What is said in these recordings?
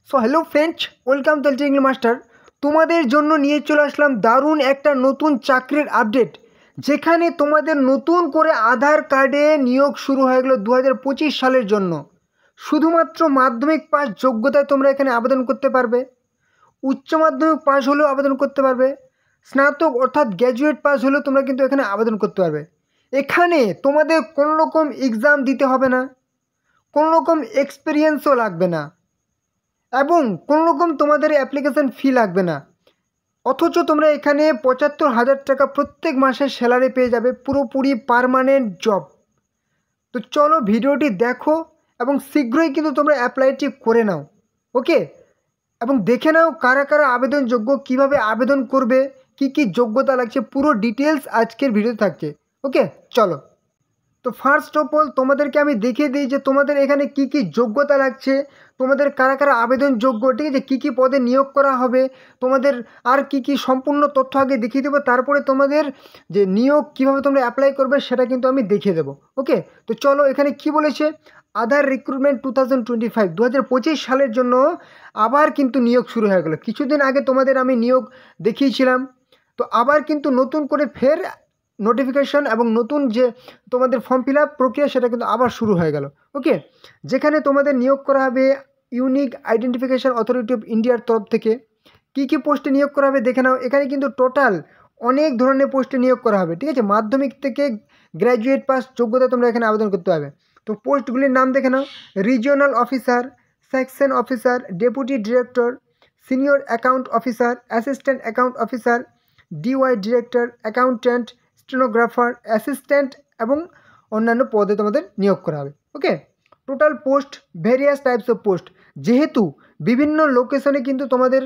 So hello friends, welcome to English master. তোমাদের জন্য নিয়ে চলে আসলাম দারুণ একটা নতুন চাকরির আপডেট, যেখানে তোমাদের নতুন করে আধার কার্ডে নিয়োগ শুরু হয়ে গেলো 2025 সালের জন্য। শুধুমাত্র মাধ্যমিক পাস যোগ্যতায় তোমরা এখানে আবেদন করতে পারবে, উচ্চ মাধ্যমিক পাস হলেও আবেদন করতে পারবে, স্নাতক অর্থাৎ গ্র্যাজুয়েট পাস হলেও তোমরা কিন্তু এখানে আবেদন করতে পারবে। এখানে তোমাদের কোনো রকম এক্সাম দিতে হবে না, কোনো রকম এক্সপিরিয়েন্সও লাগবে না, এবং কোনো রকম তোমাদের অ্যাপ্লিকেশন ফি লাগবে না। অথচ তোমরা এখানে 75,000 টাকা প্রত্যেক মাসে স্যালারি পেয়ে যাবে, পুরোপুরি পার্মানেন্ট জব। তো চলো ভিডিওটি দেখো এবং শীঘ্রই কিন্তু তোমরা অ্যাপ্লাইটি করে নাও। ওকে, এবং দেখে নাও কারা কারা আবেদনযোগ্য, কিভাবে আবেদন করবে, কি কি যোগ্যতা লাগছে, পুরো ডিটেলস আজকের ভিডিওতে থাকছে। ওকে চলো। তো ফার্স্ট অফ অল তোমাদেরকে আমি দেখিয়ে দিই যে তোমাদের এখানে কি কি যোগ্যতা লাগছে, তোমাদের কারা কারা আবেদনযোগ্য, ঠিক আছে, কী কী পদে নিয়োগ করা হবে, তোমাদের আর কি কি সম্পূর্ণ তথ্য আগে দেখিয়ে দেবো। তারপরে তোমাদের যে নিয়োগ কীভাবে তোমরা অ্যাপ্লাই করবে সেটা কিন্তু আমি দেখিয়ে দেবো। ওকে, তো চলো এখানে কি বলেছে, আধার রিক্রুটমেন্ট 2025 2025 সালের জন্য আবার কিন্তু নিয়োগ শুরু হয়ে গেলো। কিছুদিন আগে তোমাদের আমি নিয়োগ দেখিয়েছিলাম, তো আবার কিন্তু নতুন করে ফের নোটিফিকেশন এবং নতুন যে তোমাদের ফর্ম ফিল আপ প্রক্রিয়া সেটা কিন্তু আবার শুরু হয়ে গেল। ওকে, যেখানে তোমাদের নিয়োগ করা হবে ইউনিক আইডেন্টিফিকেশন অথরিটি অফ ইন্ডিয়ার তরফ থেকে। কি কি পোস্টে নিয়োগ করা হবে দেখে নাও। এখানে কিন্তু টোটাল অনেক ধরনের পোস্টে নিয়োগ করা হবে, ঠিক আছে। মাধ্যমিক থেকে গ্র্যাজুয়েট পাস যোগ্যতা তোমরা এখানে আবেদন করতে পারবে। তো পোস্টগুলির নাম দেখে নাও, regional officer, section officer, deputy director, senior account officer, assistant account officer, DY director, accountant, stenographer, assistant এবং অন্যান্য পদে তোমাদের নিয়োগ করা হবে। Okay, total post various types of post, যেহেতু বিভিন্ন লোকেশনে কিন্তু তোমাদের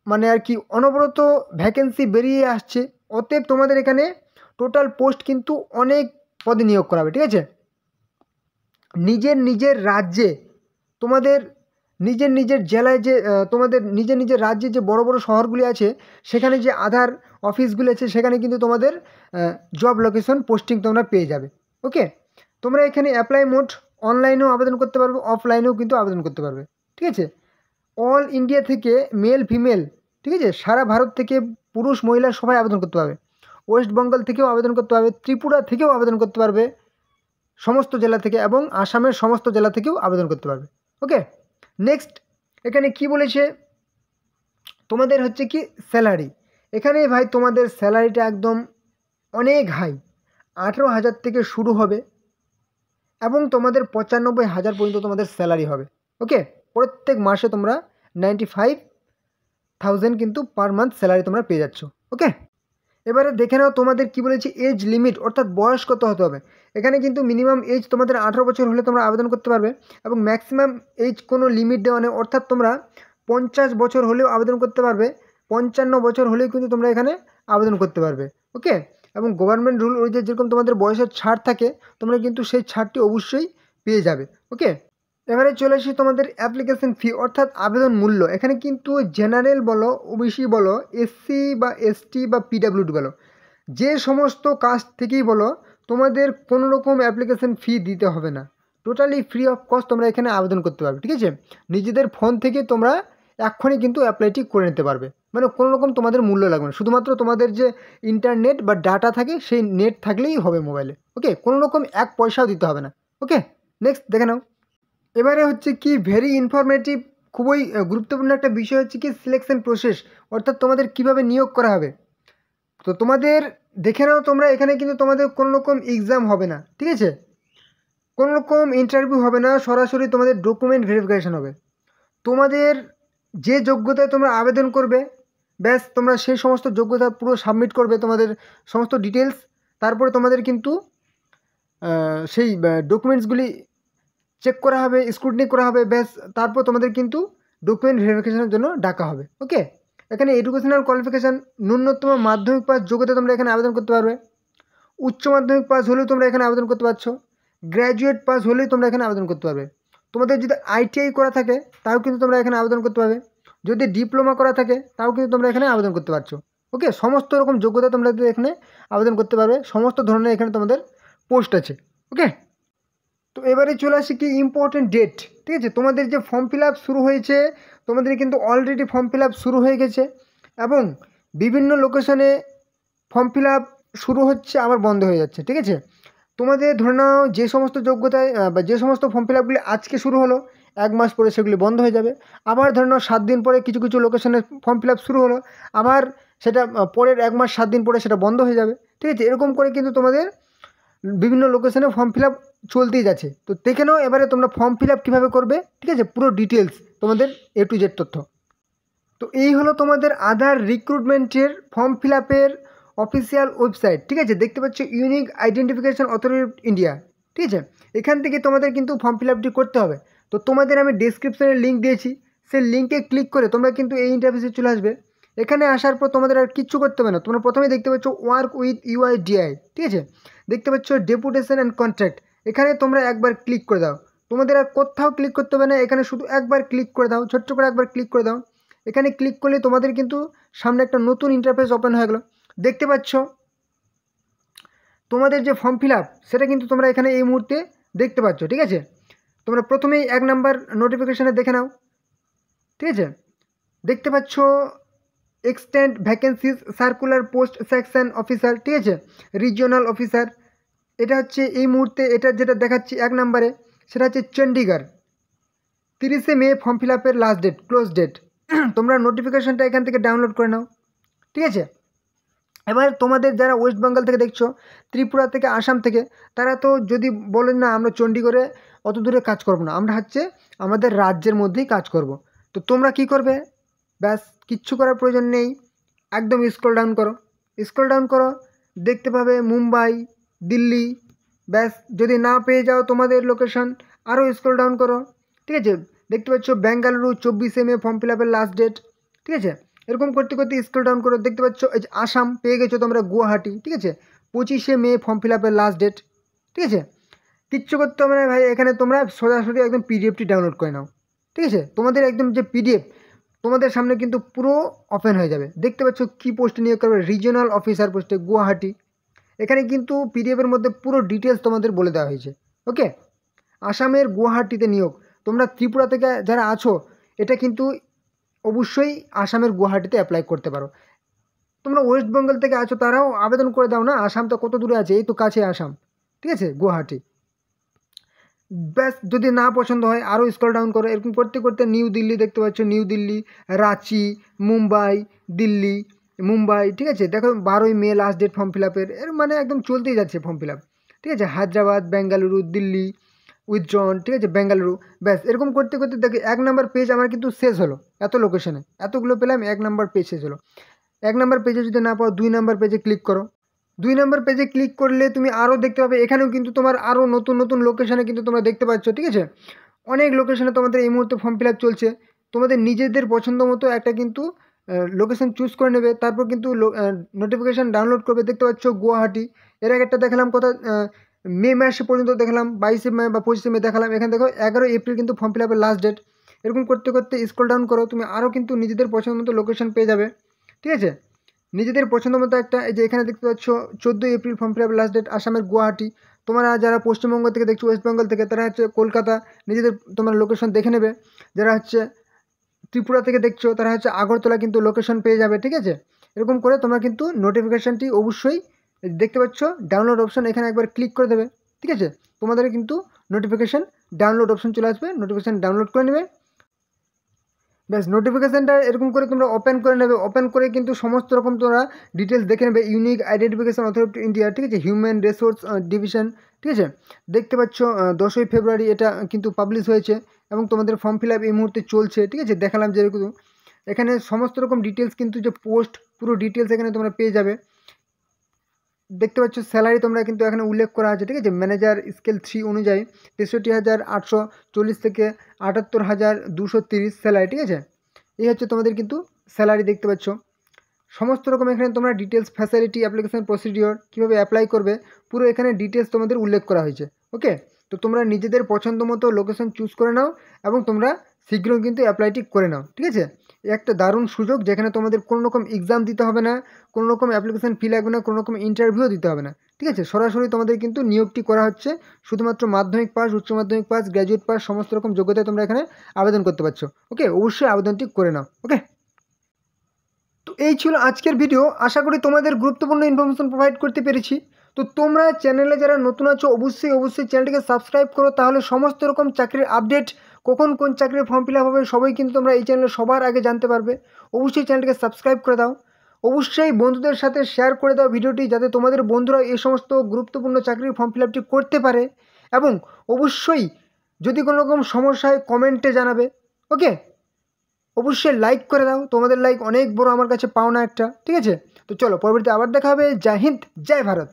মানে আর কি অনবরত ভ্যাকেন্সি বেরিয়ে আসছে, অতএব তোমাদের এখানে টোটাল পোস্ট কিন্তু অনেক পদে নিয়োগ করা হবে, ঠিক আছে। নিজের নিজের রাজ্যে তোমাদের নিজের নিজের জেলায় যে তোমাদের নিজের নিজের রাজ্যে যে বড় বড় শহরগুলি আছে, সেখানে যে আধার অফিসগুলি আছে সেখানে কিন্তু তোমাদের জব লোকেশন পোস্টিং তোমরা পেয়ে যাবে। ওকে, তোমরা এখানে অ্যাপ্লাই মোড অনলাইনেও আবেদন করতে পারবে, অফলাইনেও কিন্তু আবেদন করতে পারবে, ঠিক আছে। অল ইন্ডিয়া থেকে মেল ফিমেল, ঠিক আছে, সারা ভারত থেকে পুরুষ মহিলা সবাই আবেদন করতে পারবে। ওয়েস্ট বেঙ্গল থেকেও আবেদন করতে পারবে, ত্রিপুরা থেকেও আবেদন করতে পারবে, সমস্ত জেলা থেকে, এবং আসামের সমস্ত জেলা থেকেও আবেদন করতে পারবে। ওকে, নেক্সট এখানে কি বলেছে, তোমাদের হচ্ছে কি স্যালারি। এখানে ভাই তোমাদের স্যালারিটা একদম অনেক হাই, 18,000 থেকে শুরু হবে এবং তোমাদের 95,000 পর্যন্ত তোমাদের স্যালারি হবে। ওকে, প্রত্যেক মাসে তোমরা 95,000 কিন্তু পার মান্থ স্যালারি তোমরা পেয়ে যাচ্ছ। ওকে, এবারে দেখে নাও তোমাদের কি বলেছে এজ লিমিট, অর্থাৎ বয়স কত হতে হবে। এখানে কিন্তু মিনিমাম এজ তোমাদের 18 বছর হলে তোমরা আবেদন করতে পারবে, এবং ম্যাক্সিমাম এজ কোনো লিমিট দেওয়া নেই, অর্থাৎ তোমরা 50 বছর হলেও আবেদন করতে পারবে, 55 বছর হলেও কিন্তু তোমরা এখানে আবেদন করতে পারবে। ওকে, এবং গভর্নমেন্ট রুল অনুযায়ী যেরকম তোমাদের বয়সের ছাড় থাকে, তোমরা কিন্তু সেই ছাড়টি অবশ্যই পেয়ে যাবে। ওকে, এবারে চলে আসি তোমাদের অ্যাপ্লিকেশন ফি, অর্থাৎ আবেদন মূল্য। এখানে কিন্তু জেনারেল বলো, ওবিসি বলো, এসসি বা এসটি বা পিডাব্লিউডি বলো, যে সমস্ত কাস্ট থেকেই বলো, তোমাদের কোনো রকম অ্যাপ্লিকেশন ফি দিতে হবে না, টোটালি ফ্রি অফ কস্ট তোমরা এখানে আবেদন করতে পারবে, ঠিক আছে। নিজেদের ফোন থেকে তোমরা এক্ষুনি কিন্তু অ্যাপ্লাইটি করে নিতে পারবে, মানে কোনো রকম তোমাদের মূল্য লাগবে না, শুধুমাত্র তোমাদের যে ইন্টারনেট বা ডাটা থাকে সেই নেট থাকলেই হবে মোবাইলে। ওকে, কোনো রকম এক পয়সাও দিতে হবে না। ওকে, নেক্সট দেখে নাও। এবারে হচ্ছে কি ভেরি ইনফরমেটিভ, খুবই গুরুত্বপূর্ণ একটা বিষয় হচ্ছে কি সিলেকশন প্রসেস, অর্থাৎ তোমাদের কিভাবে নিয়োগ করা হবে। তো তোমাদের দেখে নাও, তোমরা এখানে কিন্তু তোমাদের কোনো রকম এক্সাম হবে না, ঠিক আছে, কোনো রকম ইন্টারভিউ হবে না, সরাসরি তোমাদের ডকুমেন্ট ভেরিফিকেশান হবে। তোমাদের যে যোগ্যতায় তোমরা আবেদন করবে, ব্যাস তোমরা সেই সমস্ত যোগ্যতা পুরো সাবমিট করবে, তোমাদের সমস্ত ডিটেলস, তারপরে তোমাদের কিন্তু সেই ডকুমেন্টসগুলি চেক করা হবে, স্ক্রুটিনি করা হবে, ব্যাস তারপর তোমাদের কিন্তু ডকুমেন্ট ভেরিফিকেশনের জন্য ডাকা হবে। ওকে, এখানে এডুকেশনাল কোয়ালিফিকেশান ন্যূনতম মাধ্যমিক পাস যোগ্যতা তোমরা এখানে আবেদন করতে পারবে, উচ্চ মাধ্যমিক পাস হলেও তোমরা এখানে আবেদন করতে পারছো, গ্র্যাজুয়েট পাস হলেই তোমরা এখানে আবেদন করতে পারবে। তোমাদের যদি আইটিআই করা থাকে তাও কিন্তু তোমরা এখানে আবেদন করতে পারবে, যদি ডিপ্লোমা করা থাকে তাও কিন্তু তোমরা এখানে আবেদন করতে পারছো। ওকে, সমস্ত রকম যোগ্যতা তোমরা এখানে আবেদন করতে পারবে, সমস্ত ধরনের এখানে তোমাদের পোস্ট আছে। ওকে, তো এবারে চলে আসি কি ইম্পর্টেন্ট ডেট, ঠিক আছে। তোমাদের যে ফর্ম ফিল আপ শুরু হয়েছে, তোমাদের কিন্তু অলরেডি ফর্ম ফিল আপ শুরু হয়ে গেছে এবং বিভিন্ন লোকেশনে ফর্ম ফিল আপ শুরু হচ্ছে আবার বন্ধ হয়ে যাচ্ছে, ঠিক আছে। তোমাদের ধরে নাও যে সমস্ত যোগ্যতায় বা যে সমস্ত ফর্ম ফিল আপগুলি আজকে শুরু হলো, 1 মাস পরে সেগুলি বন্ধ হয়ে যাবে। আবার ধরে নাও 7 দিন পরে কিছু কিছু লোকেশনে ফর্ম ফিল আপ শুরু হলো, আবার সেটা পরের 1 মাস 7 দিন পরে সেটা বন্ধ হয়ে যাবে, ঠিক আছে। এরকম করে কিন্তু তোমাদের বিভিন্ন লোকেশনে ফর্ম ফিল আপ চলতেই যাচ্ছে। তো দেখে নাও এবারে তোমরা ফর্ম ফিল আপ কীভাবে করবে, ঠিক আছে, পুরো ডিটেলস তোমাদের A to Z তথ্য। তো এই হলো তোমাদের আধার রিক্রুটমেন্টের ফর্ম ফিল আপের অফিসিয়াল ওয়েবসাইট, ঠিক আছে। দেখতে পাচ্ছ unique identification authority of India, ঠিক আছে। এখান থেকে তোমাদের কিন্তু ফর্ম ফিল আপটি করতে হবে। তো তোমাদের আমি ডেসক্রিপশনে লিঙ্ক দিয়েছি, সেই লিঙ্কে ক্লিক করে তোমরা কিন্তু এই ইন্টারফেসে চলে আসবে। এখানে আসার পর তোমাদের আর কিচ্ছু করতে হবে না। তোমরা প্রথমে দেখতে পাচ্ছ ওয়ার্ক উইথ UIDAI, ঠিক আছে। দেখতে পাচ্ছ ডেপুটেশন অ্যান্ড কন্ট্রাক্ট, এখানে তোমরা একবার ক্লিক করে দাও। তোমাদের আর কোথাও ক্লিক করতে হবে না, এখানে শুধু একবার ক্লিক করে দাও, ছোট্ট করে একবার ক্লিক করে দাও। এখানে ক্লিক করলে তোমাদের কিন্তু সামনে একটা নতুন ইন্টারফেস ওপেন হয়ে গেলো। দেখতে পাচ্ছ তোমাদের যে ফর্ম ফিল আপ সেটা কিন্তু তোমরা এখানে এই মুহূর্তে দেখতে পাচ্ছ, ঠিক আছে। তোমরা প্রথমেই 1 নাম্বার নোটিফিকেশানে দেখে নাও, ঠিক আছে। দেখতে পাচ্ছ extend vacancies circular post section officer, ঠিক আছে, রিজিওনাল অফিসার। এটা হচ্ছে এই মুহূর্তে এটা যেটা দেখাচ্ছি 1 নাম্বারে, সেটা হচ্ছে চণ্ডীগড়। 30শে মে ফর্ম ফিল আপের লাস্ট ডেট, ক্লোজ ডেট। তোমরা নোটিফিকেশানটা এখান থেকে ডাউনলোড করে নাও, ঠিক আছে। এবার তোমাদের যারা ওয়েস্ট বেঙ্গল থেকে দেখছো, ত্রিপুরা থেকে, আসাম থেকে, তারা তো যদি বলেন না আমরা চণ্ডীগড়ে অত দূরে কাজ করব না, আমরা হচ্ছে আমাদের রাজ্যের মধ্যেই কাজ করব, তো তোমরা কি করবে, ব্যাস কিচ্ছু করার প্রয়োজন নেই, একদম স্ক্রল ডাউন করো, স্ক্রল ডাউন করো, দেখতে পাবে মুম্বাই, দিল্লি। ব্যাস যদি না পেয়ে যাও তোমাদের লোকেশন, আরও স্ক্রল ডাউন করো, ঠিক আছে। দেখতে পাচ্ছ বেঙ্গালুরু 24শে মে ফর্ম ফিল আপের লাস্ট ডেট, ঠিক আছে। এরকম করতে করতে স্ক্রল ডাউন করো, দেখতে পাচ্ছ এই যে আসাম পেয়ে গেছো তোমরা, গুয়াহাটি, ঠিক আছে, 25শে মে ফর্ম ফিল আপের লাস্ট ডেট, ঠিক আছে। কিচ্ছু করতে হবে না ভাই, এখানে তোমরা সোজাসুজি একদম পিডিএফটি ডাউনলোড করে নাও, ঠিক আছে। তোমাদের একদম যে পিডিএফ তোমাদের সামনে কিন্তু পুরো ওপেন হয়ে যাবে। দেখতে পাচ্ছ কী পোস্টে নিয়োগ করবে, রিজিওনাল অফিসার পোস্টে গুয়াহাটি। এখানে কিন্তু পিডিএফের মধ্যে পুরো ডিটেলস তোমাদের বলে দেওয়া হয়েছে, ওকে। আসামের গুয়াহাটিতে নিয়োগ। তোমরা ত্রিপুরা থেকে যারা আছো, এটা কিন্তু অবশ্যই আসামের গুয়াহাটিতে অ্যাপ্লাই করতে পারো। তোমরা ওয়েস্ট বেঙ্গল থেকে আছো তারাও আবেদন করে দাও না, আসাম তো কত দূরে আছে, এই তো কাছে আসাম, ঠিক আছে, গুয়াহাটি। ব্যাস যদি না পছন্দ হয় আরও স্ক্রল ডাউন করো, এরকম করতে করতে নিউ দিল্লি দেখতে পাচ্ছ, নিউ দিল্লি, রাঁচি, মুম্বাই, দিল্লি, মুম্বাই, ঠিক আছে। দেখো 12ই মে লাস্ট ডেট ফর্ম ফিল আপের, এর মানে একদম চলতেই যাচ্ছে ফর্ম ফিল আপ, ঠিক আছে। হায়দ্রাবাদ, বেঙ্গালুরু, দিল্লি, উইথড্রন, ঠিক আছে, বেঙ্গালুরু। ব্যাস এরকম করতে করতে দেখো 1 নাম্বার পেজ আমার কিন্তু শেষ হলো, এত লোকেশনে এতগুলো পেলাম, 1 নাম্বার পেজ শেষ হলো। 1 নাম্বার পেজে যদি না পাও 2 নাম্বার পেজে ক্লিক করো। 2 নাম্বার পেজে ক্লিক করলে তুমি আরও দেখতে পাবে, এখানেও কিন্তু তোমার আরও নতুন নতুন লোকেশানে কিন্তু তোমরা দেখতে পাচ্ছ, ঠিক আছে। অনেক লোকেশানে তোমাদের এই মুহূর্তে ফর্ম ফিল আপ চলছে। তোমাদের নিজেদের পছন্দ মতো একটা কিন্তু লোকেশান চুজ করে নেবে, তারপর কিন্তু নোটিফিকেশান ডাউনলোড করবে। দেখতে পাচ্ছ গুয়াহাটি, এর আগে একটা দেখালাম কথা, মে মাসে পর্যন্ত দেখালাম, 22শে মে বা 25শে মে দেখালাম। এখানে দেখো 11 এপ্রিল কিন্তু ফর্ম ফিল আপের লাস্ট ডেট। এরকম করতে করতে স্ক্রল ডাউন করো, তুমি আরও কিন্তু নিজেদের পছন্দ মতো লোকেশান পেয়ে যাবে, ঠিক আছে। নিজেদের পছন্দ মতো একটা, এই যে এখানে দেখতে পাচ্ছ 14 এপ্রিল ফর্ম ফিল আপের লাস্ট ডেট, আসামের গুয়াহাটি। তোমরা যারা পশ্চিমবঙ্গ থেকে দেখছো, ওয়েস্ট বেঙ্গল থেকে, তারা হচ্ছে কলকাতা, নিজেদের তোমরা লোকেশন দেখে নেবে। যারা হচ্ছে ত্রিপুরা থেকে দেখছো, তারা হচ্ছে আগরতলা কিন্তু লোকেশন পেয়ে যাবে, ঠিক আছে। এরকম করে তোমরা কিন্তু নোটিফিকেশানটি অবশ্যই দেখতে পাচ্ছ ডাউনলোড অপশন, এখানে একবার ক্লিক করে দেবে, ঠিক আছে। তোমাদের কিন্তু নোটিফিকেশান ডাউনলোড অপশন চলে আসবে, নোটিফিকেশান ডাউনলোড করে নেবে। ব্যাস নোটিফিকেশানটা এরকম করে তোমরা ওপেন করে নেবে, ওপেন করে কিন্তু সমস্ত রকম তোমরা ডিটেলস দেখে নেবে। Unique identification authority of India, ঠিক আছে, হিউম্যান রিসোর্স ডিভিশন, ঠিক আছে। দেখতে পাচ্ছ 10ই ফেব্রুয়ারি এটা কিন্তু পাবলিশ হয়েছে এবং তোমাদের ফর্ম ফিল আপ এই মুহূর্তে চলছে, ঠিক আছে। দেখালাম যেরকম এখানে সমস্ত রকম ডিটেলস কিন্তু যে পোস্ট, পুরো ডিটেলস এখানে তোমরা পেয়ে যাবে। দেখতে পাচ্ছ স্যালারি তোমরা কিন্তু এখানে উল্লেখ করা আছে, ঠিক আছে। ম্যানেজার স্কেল 3 অনুযায়ী 63,840 থেকে 78,230 স্যালারি, ঠিক আছে। এই হচ্ছে তোমাদের কিন্তু স্যালারি, দেখতে পাচ্ছ সমস্ত রকম এখানে তোমরা ডিটেলস, ফ্যাসিলিটি, অ্যাপ্লিকেশন প্রসিডিওর, কীভাবে অ্যাপ্লাই করবে, পুরো এখানে ডিটেলস তোমাদের উল্লেখ করা হয়েছে, ওকে। তো তোমরা নিজেদের পছন্দ মতো লোকেশন চুজ করে নাও এবং তোমরা শীঘ্রই কিন্তু অ্যাপ্লাইটি করে নাও, ঠিক আছে। একটা দারুণ সুযোগ, যেখানে তোমাদের কোনো রকম এক্সাম দিতে হবে না, কোনো রকম অ্যাপ্লিকেশন ফি লাগবে না, কোনো রকম ইন্টারভিউ দিতে হবে না। ঠিক আছে, সরাসরি তোমাদের কিন্তু নিয়োগটি করা হচ্ছে। শুধুমাত্র মাধ্যমিক পাস, উচ্চ মাধ্যমিক পাস, গ্র্যাজুয়েট পাস সমস্ত রকম যোগ্যতায় তোমরা এখানে আবেদন করতে পারছো। ওকে, অবশ্যই আবেদনটি করে নাও। ওকে, তো এই ছিল আজকের ভিডিও। আশা করি তোমাদের গুরুত্বপূর্ণ ইনফরমেশন প্রোভাইড করতে পেরেছি। তো তোমরা চ্যানেলে যারা নতুন আছো অবশ্যই চ্যানেলটিকে সাবস্ক্রাইব করো, তাহলে সমস্ত রকম চাকরির আপডেট, কখন কোন চাকরির ফর্ম ফিল আপ হবে সবাই কিন্তু তোমরা এই চ্যানেলে সবার আগে জানতে পারবে। অবশ্যই চ্যানেলটিকে সাবস্ক্রাইব করে দাও। অবশ্যই বন্ধুদের সাথে শেয়ার করে দাও ভিডিওটি, যাতে তোমাদের বন্ধুরা এই সমস্ত গুরুত্বপূর্ণ চাকরির ফর্ম ফিল আপটি করতে পারে। এবং অবশ্যই যদি কোনো রকম সমস্যা হয় কমেন্টে জানাবে। ওকে, অবশ্যই লাইক করে দাও, তোমাদের লাইক অনেক বড় আমার কাছে পাওনা একটা। ঠিক আছে, তো চলো পরবর্তীতে আবার দেখা হবে। জয় হিন্দ, জয় ভারত।